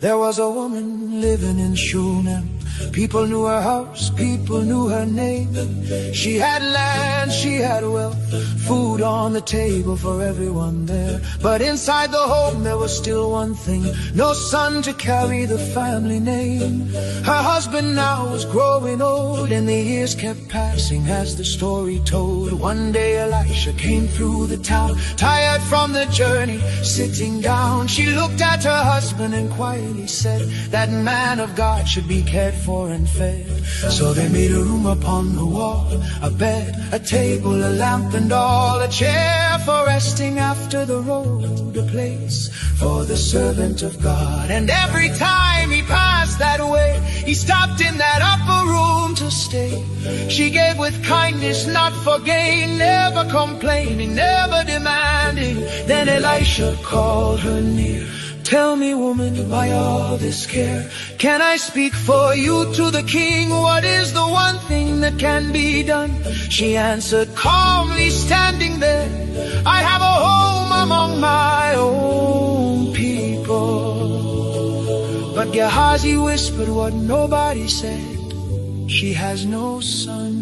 There was a woman living in Shunem. People knew her house, people knew her name. She had land, she had wealth, food on the table for everyone there. But inside the home there was still one thing: no son to carry the family name. Her husband now was growing old, and the years kept passing as the story told. One day Elisha came through the town, tired from the journey, sitting down. She looked at her husband and quietly said, "That man of God should be cared for and fed." So they made a room upon the wall, a bed, a table, a lamp and all, a chair for resting after the road, a place for the servant of God. And every time he passed that way, he stopped in that upper room to stay. She gave with kindness, not for gain, never complaining, never demanding. Then Elisha called her near. "Tell me, woman, why all this care? Can I speak for you to the king? What is the one thing that can be done?" She answered calmly, standing there, "I have a home among my own people." But Gehazi whispered what nobody said: "She has no son,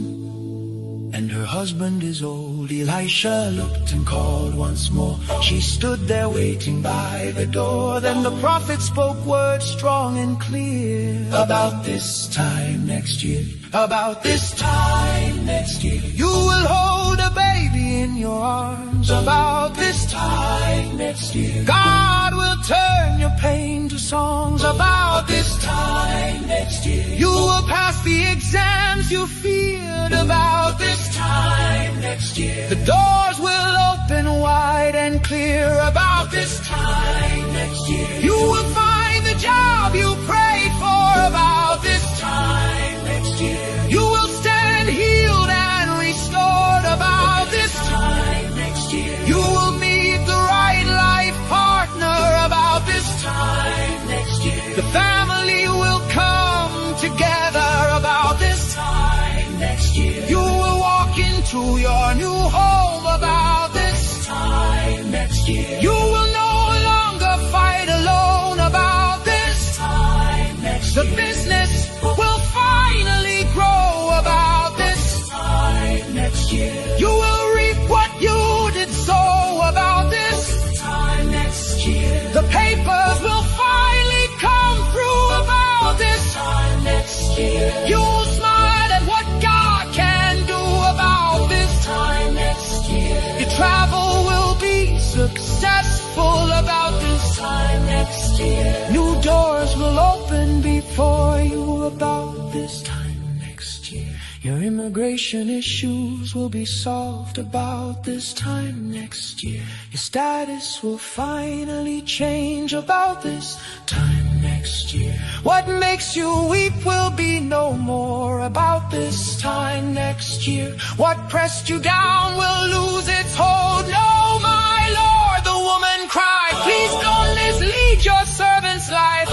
and her husband is old." Elisha looked and called once more. She stood there waiting by the door. Then the prophet spoke words strong and clear. "About this time next year, about this time next year, you will hold a baby in your arms. About this time next year, God will turn your pain to songs. About this time next year, you will pass the exams you feared. About this time next year, the doors will open wide and clear. About this time next year, you will find the job you prayed for. About this time next year, you will stand healed and restored. About this time next year, you will meet the right life partner. About this time next year, the family will come together. About this time next year, you will walk into your new home. About this time next year, you will no longer fight alone. About this time next year, the business will finally grow. About this time next year, you will reap what you did sow. About this time next year, the papers will finally come through. About this time next year, you'll smile at what God can do. About this time next year, your travel will be successful. About this time next year, new doors will open before you. About this time next year, your immigration issues will be solved. About this time next year, your status will finally change. About this time next year, what makes you weep will be no more. About this time next year, what pressed you down will lose its hold. No, my Lord, the woman cried, "Please don't mislead your servant's life."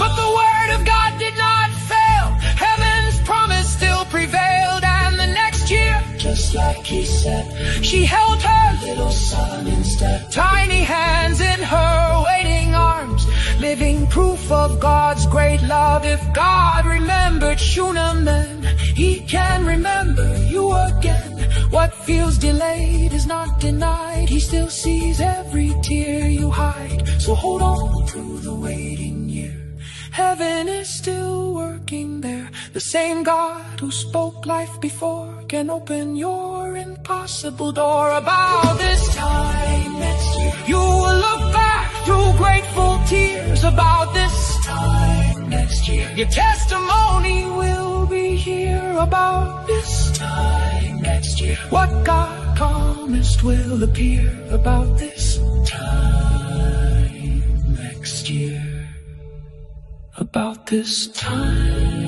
But the word of God did not fail. Heaven's promise still prevailed. And the next year, just like he said, she held her little son instead. Tiny hands in her waiting arms, living proof of God's great love. If God remembered Shunem then, he can remember you again. What feels delayed is not denied. He still sees every tear you hide. So hold on through the waiting year. Heaven is still working there. The same God who spoke life before can open your impossible door. About this time next year, you will look back through grateful tears. About this time next year, your testimony will be here. About this time next year, what God promised will appear. About this time next year, about this time